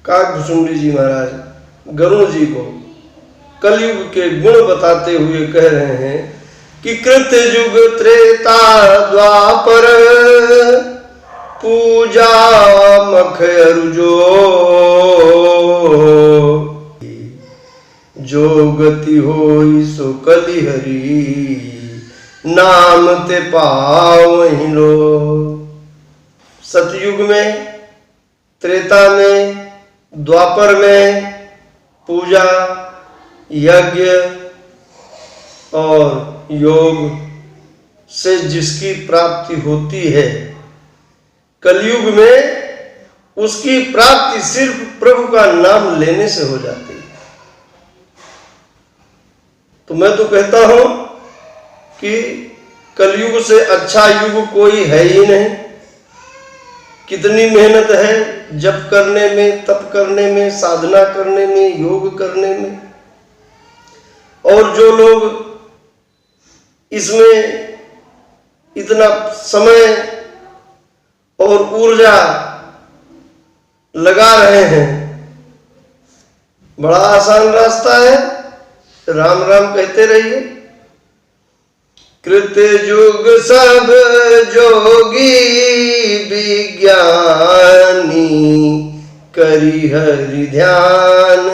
काकभुसुंडी जी महाराज गरुड़ जी को कलयुग के गुण बताते हुए कह रहे हैं कि कृत युग त्रेता द्वापर पूजा मख अरुजो जो गति होई सो कलि हरि नाम ते पावहि लो। सतयुग में, त्रेता में, द्वापर में पूजा, यज्ञ और योग से जिसकी प्राप्ति होती है, कलयुग में उसकी प्राप्ति सिर्फ प्रभु का नाम लेने से हो जाती है। तो मैं तो कहता हूं कि कलयुग से अच्छा युग कोई है ही नहीं। कितनी मेहनत है जप करने में, तप करने में, साधना करने में, योग करने में, और जो लोग इसमें इतना समय और ऊर्जा लगा रहे हैं। बड़ा आसान रास्ता है, राम राम कहते रहिए। कृत युग सब जोगी विज्ञानी करी हरि ध्यान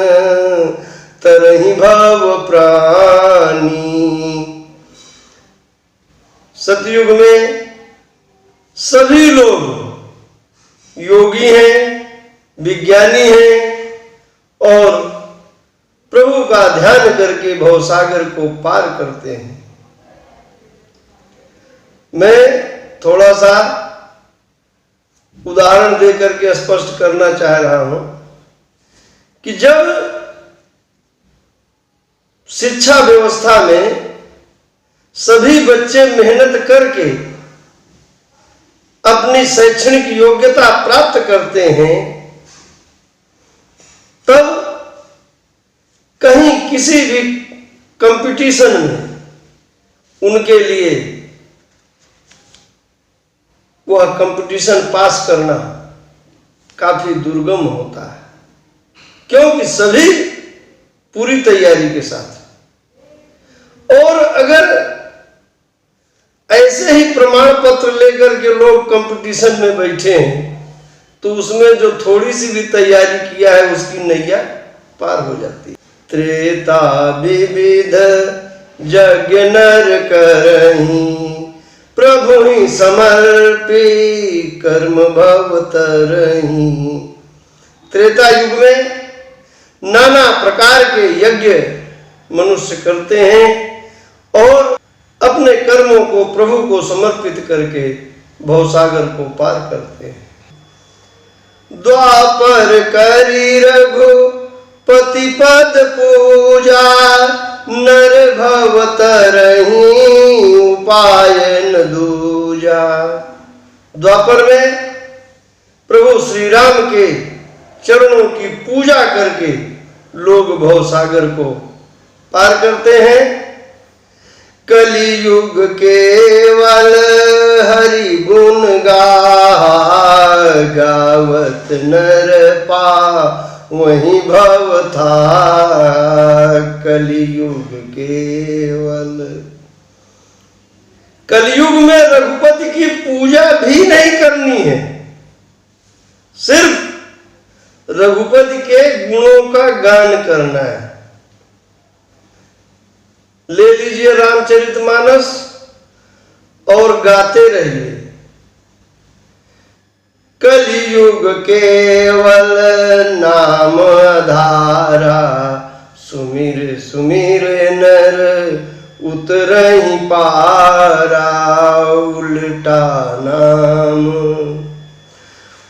तरहि भव प्राणी। सतयुग में सभी लोग योगी हैं, विज्ञानी हैं और प्रभु का ध्यान करके भवसागर को पार करते हैं। मैं थोड़ा सा उदाहरण देकर के स्पष्ट करना चाह रहा हूं कि जब शिक्षा व्यवस्था में सभी बच्चे मेहनत करके अपनी शैक्षणिक योग्यता प्राप्त करते हैं, तब कहीं किसी भी कंपटीशन में उनके लिए वह कंपटीशन पास करना काफी दुर्गम होता है, क्योंकि सभी पूरी तैयारी के साथ। और अगर ऐसे ही प्रमाण पत्र लेकर के लोग कंपटीशन में बैठे हैं तो उसमें जो थोड़ी सी भी तैयारी किया है उसकी नैया पार हो जाती है। त्रेता विविध यज्ञ नर करहि प्रभु ही समर्पी कर्म भव तरहि। त्रेता युग में नाना प्रकार के यज्ञ मनुष्य करते हैं और अपने कर्मों को प्रभु को समर्पित करके भवसागर को पार करते हैं। द्वापर करी रघुपति पद पूजा नर भव तरहि उपायन दूजा। द्वापर में प्रभु श्री राम के चरणों की पूजा करके लोग भवसागर को पार करते हैं। कलियुग केवल हरि गुण गावत नर पा वही भव था। कलियुग केवल, कलयुग में रघुपति की पूजा भी नहीं करनी है, सिर्फ रघुपति के गुणों का गान करना है। ले लीजिए रामचरितमानस और गाते रहिए। कलियुग केवल नाम आधारा सुमिर सुमिर नर उतरहि पारा।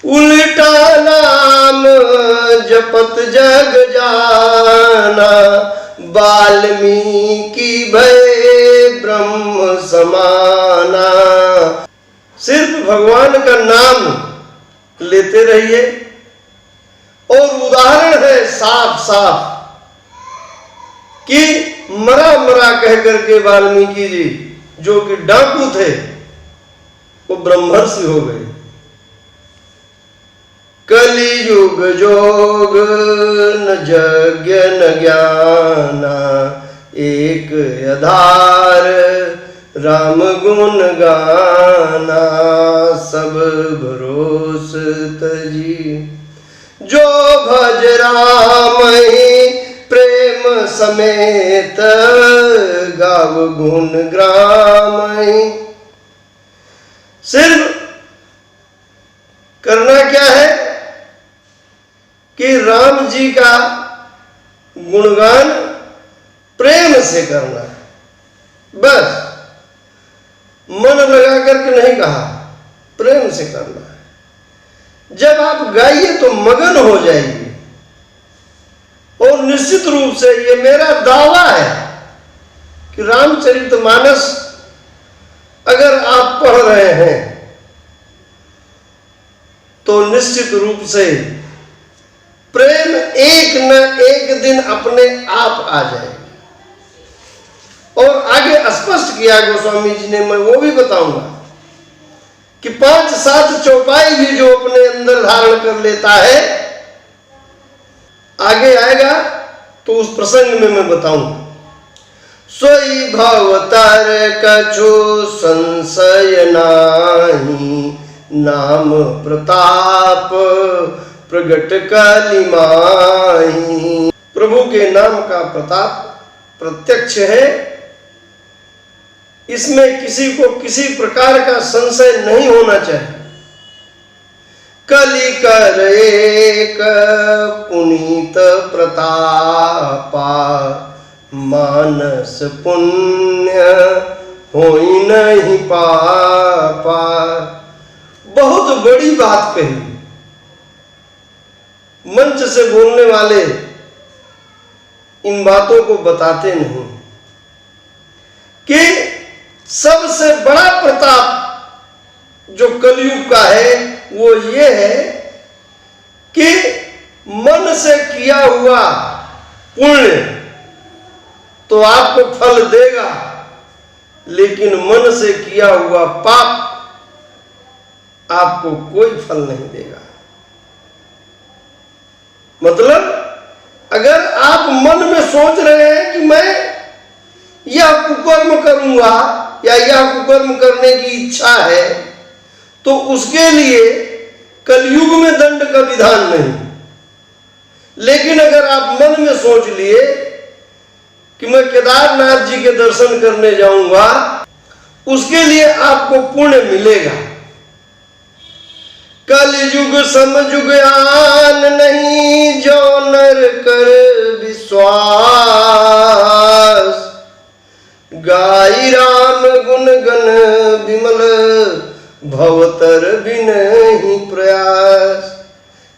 उल्टा नाम जपत जग जाना वाल्मीकि भय ब्रह्म समाना। सिर्फ भगवान का नाम लेते रहिए। और उदाहरण है साफ साफ कि मरा मरा कह करके वाल्मीकि जी जो कि डाकू थे वो ब्रह्मर्षि हो गए। कलियुग जोग न यज्ञ न ज्ञाना, एक आधार राम गुण गाना। सब भरोस तजी जो भज राम ही, प्रेम समेत गाव गुण ग्राम ही। सिर्फ करना क्या है कि राम जी का गुणगान प्रेम से करना है, बस मन लगा करके नहीं कहा, प्रेम से करना है। जब आप गाइए तो मगन हो जाइए, और निश्चित रूप से ये मेरा दावा है कि रामचरितमानस अगर आप पढ़ रहे हैं तो निश्चित रूप से प्रेम एक न एक दिन अपने आप आ जाएगा। और आगे स्पष्ट किया गोस्वामी जी ने, मैं वो भी बताऊंगा कि 5-7 चौपाई भी जो अपने अंदर धारण कर लेता है, आगे आएगा तो उस प्रसंग में मैं बताऊंगा। सोई भवतार कछु संशय नाही, नाम प्रताप प्रगट काली माही। प्रभु के नाम का प्रताप प्रत्यक्ष है, इसमें किसी को किसी प्रकार का संशय नहीं होना चाहिए। कलि कर एक पुनीत प्रतापा, मानस पुण्य होई नहीं पापा। बहुत बड़ी बात कही, मंच से बोलने वाले इन बातों को बताते नहीं कि सबसे बड़ा प्रताप जो कलयुग का है वो ये है कि मन से किया हुआ पुण्य तो आपको फल देगा, लेकिन मन से किया हुआ पाप आपको कोई फल नहीं देगा। मतलब अगर आप मन में सोच रहे हैं कि मैं यह कुकर्म करूंगा या यह कुकर्म करने की इच्छा है, तो उसके लिए कलयुग में दंड का विधान नहीं। लेकिन अगर आप मन में सोच लिए कि मैं केदारनाथ जी के दर्शन करने जाऊंगा, उसके लिए आपको पुण्य मिलेगा। कलयुग समयुग आन नहीं, जो नर कर विश्वास। गाई राम गुण गण विमल, भवतर बिन ही प्रयास।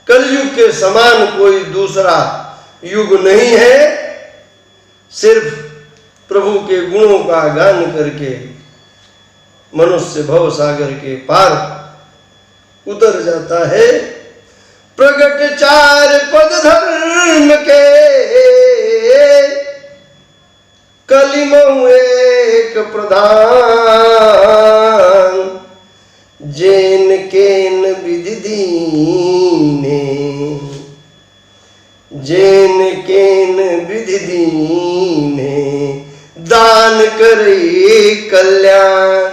कलयुग के समान कोई दूसरा युग नहीं है। सिर्फ प्रभु के गुणों का गान करके मनुष्य भव सागर के पार उतर जाता है। प्रगट 4 पद धर्म के, कलिमहु एक प्रधान। जेन केन विधि दीने, जेन केन विधि दीने, दान करे कल्याण।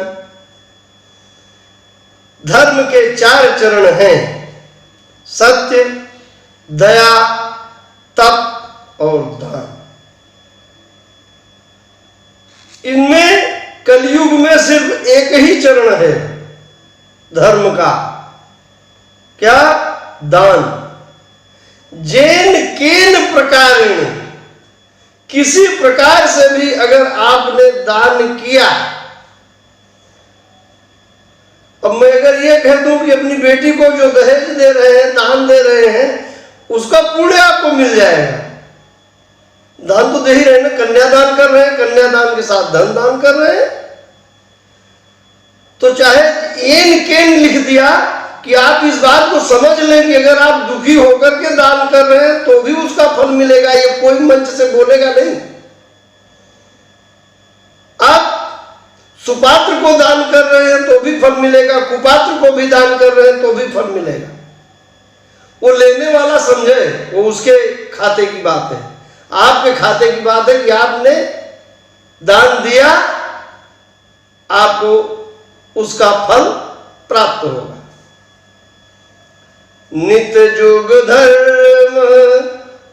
धर्म के 4 चरण हैं, सत्य, दया, तप और दान। इनमें कलयुग में सिर्फ एक ही चरण है धर्म का, क्या? दान। जेन केन प्रकारेण, किसी प्रकार से भी अगर आपने दान किया। अब मैं अगर ये कह दूं कि अपनी बेटी को जो दहेज दे रहे हैं, दान दे रहे हैं, उसका पुण्य आपको मिल जाएगा। दान तो दे ही रहे ना, कन्यादान कर रहे हैं, कन्यादान के साथ धन दान कर रहे हैं। तो चाहे एन केन लिख दिया कि आप इस बात को समझ लें कि अगर आप दुखी होकर के दान कर रहे हैं तो भी उसका फल मिलेगा, ये कोई मंच से बोलेगा नहीं। आप सुपात्र को दान कर रहे हैं तो भी फल मिलेगा, कुपात्र को भी दान कर रहे हैं तो भी फल मिलेगा। वो लेने वाला समझे, वो उसके खाते की बात है। आपके खाते की बात है कि आपने दान दिया, आपको उसका फल प्राप्त होगा। नित्य जुग धर्म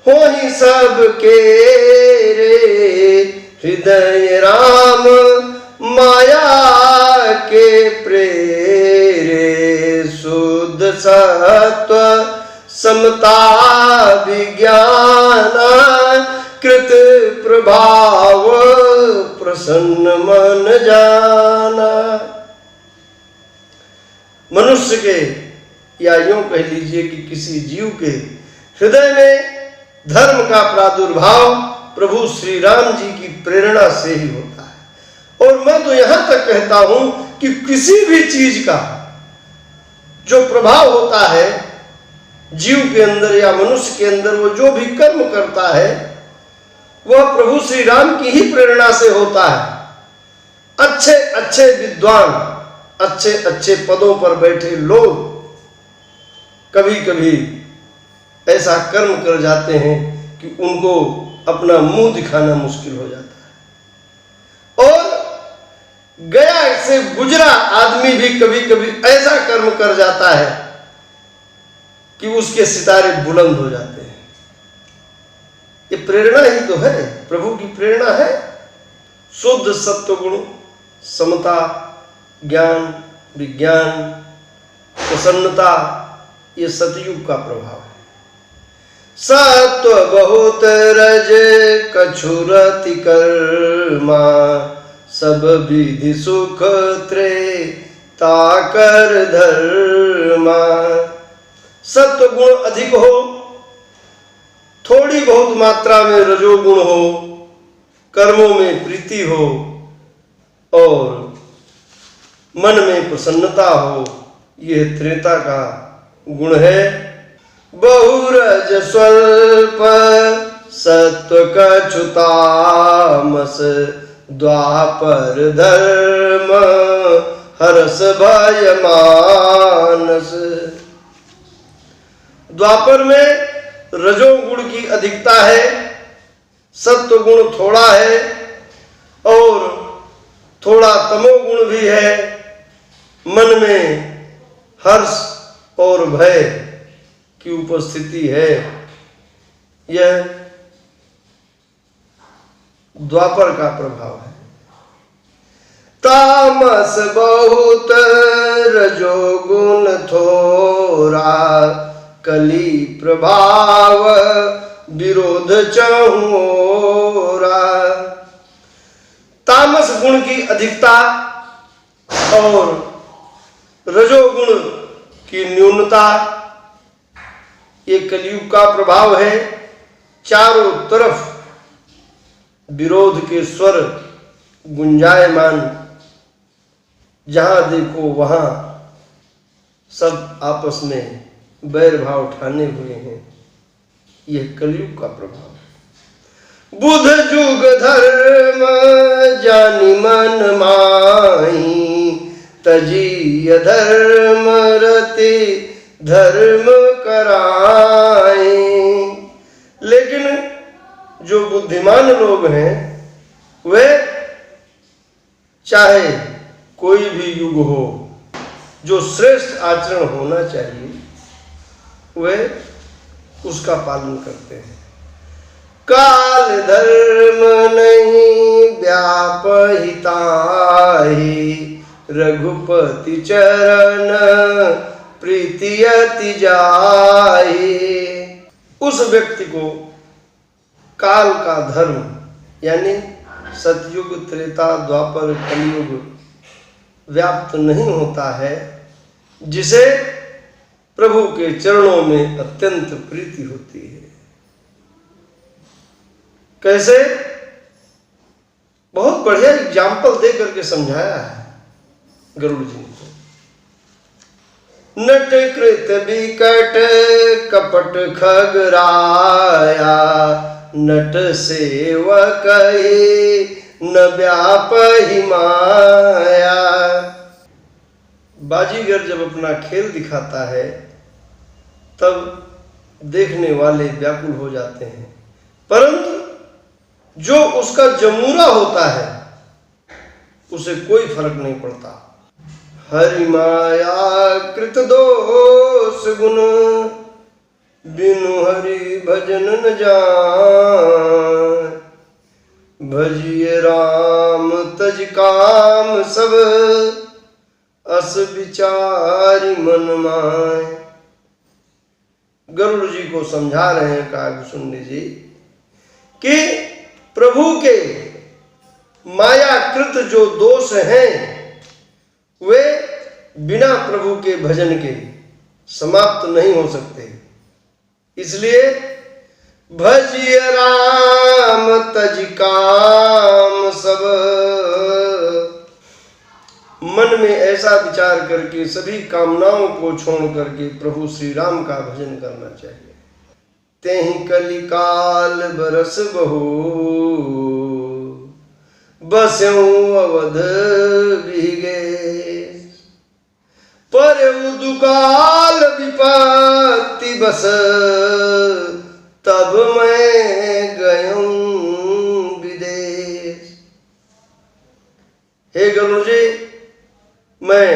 हो ही सबके रे, हृदय राम माया के प्रेरे। शुद्ध सत्व समता विज्ञान, कृत प्रभाव प्रसन्न मन जाना। मनुष्य के, या यूं कह लीजिए कि किसी जीव के हृदय में धर्म का प्रादुर्भाव प्रभु श्री राम जी की प्रेरणा से ही होता है। और मैं तो यहां तक कहता हूं कि किसी भी चीज का जो प्रभाव होता है जीव के अंदर या मनुष्य के अंदर, वो जो भी कर्म करता है वह प्रभु श्री राम की ही प्रेरणा से होता है। अच्छे अच्छे विद्वान, अच्छे अच्छे पदों पर बैठे लोग कभी कभी ऐसा कर्म कर जाते हैं कि उनको अपना मुंह दिखाना मुश्किल हो जाता है। और गया से गुजरा आदमी भी कभी कभी ऐसा कर्म कर जाता है कि उसके सितारे बुलंद हो जाते हैं। ये प्रेरणा ही तो है, प्रभु की प्रेरणा है। शुद्ध सत्वगुण, समता, ज्ञान, विज्ञान, प्रसन्नता, ये सतयुग का प्रभाव है। सत्व बहुत रज कछुरति कर्मा, सब विधि सुख त्रेता कर धर्मा। सत्व गुण अधिक हो, थोड़ी बहुत मात्रा में रजोगुण हो, कर्मों में प्रीति हो और मन में प्रसन्नता हो, यह त्रेता का गुण है। बहुरज स्वल्प सत्व कछुतामस, द्वापर धर्म हर्ष भय मानस। द्वापर में रजोगुण की अधिकता है, सत्व गुण थोड़ा है और थोड़ा तमोगुण भी है। मन में हर्ष और भय की उपस्थिति है। यह द्वापर का प्रभाव है। तामस बहुत रजोगुण थोरा, कली प्रभाव विरोध चहुरा। तामस गुण की अधिकता और रजोगुण की न्यूनता, ये कलयुग का प्रभाव है। चारों तरफ विरोध के स्वर गुंजायमान, जहां देखो वहां सब आपस में बैर भाव ठाने हुए हैं। यह कलयुग का प्रभाव है। बुध जुग धर्म जानी मन माही, तजी धर्म रति धर्म कराए। लेकिन जो बुद्धिमान लोग हैं वे चाहे कोई भी युग हो, जो श्रेष्ठ आचरण होना चाहिए वे उसका पालन करते हैं। काल धर्म नहीं व्यापहिताहि, रघुपति चरण प्रीति अति जाहि। उस व्यक्ति को काल का धर्म यानी सतयुग, त्रेता, द्वापर, कलयुग व्याप्त नहीं होता है, जिसे प्रभु के चरणों में अत्यंत प्रीति होती है। कैसे? बहुत बढ़िया एग्जाम्पल दे करके समझाया है गरुड़ जी ने। नट कृत विकट कपट खगराया, नट सेवक न व्यापहि माया। बाजीगर जब अपना खेल दिखाता है तब देखने वाले व्याकुल हो जाते हैं, परंतु जो उसका जमूरा होता है उसे कोई फर्क नहीं पड़ता। हरि माया कृत दोष गुण, बिनु हरि भजन न जान। भजिए राम तज काम सब, अस विचारी मन माय। गरुड़ जी को समझा रहे हैं काकभूषुंडी जी कि प्रभु के मायाकृत जो दोष हैं वे बिना प्रभु के भजन के समाप्त नहीं हो सकते। इसलिए भजिए राम तज काम सब, मन में ऐसा विचार करके सभी कामनाओं को छोड़ करके प्रभु श्री राम का भजन करना चाहिए। तेहि कलिकाल बरस बहु, बस्यऊ अवध बिगे। परऊ दुकाल विपत्ति बस, तब मैं गयूं विदेश। हे गरुड़ जी, मैं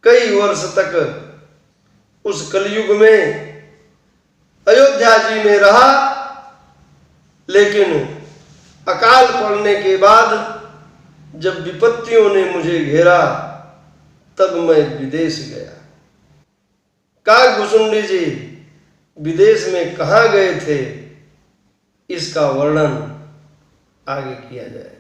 कई वर्ष तक उस कलयुग में अयोध्या जी में रहा, लेकिन अकाल पड़ने के बाद जब विपत्तियों ने मुझे घेरा तब मैं विदेश गया। काकभूषुंडी जी विदेश में कहाँ गए थे, इसका वर्णन आगे किया जाए।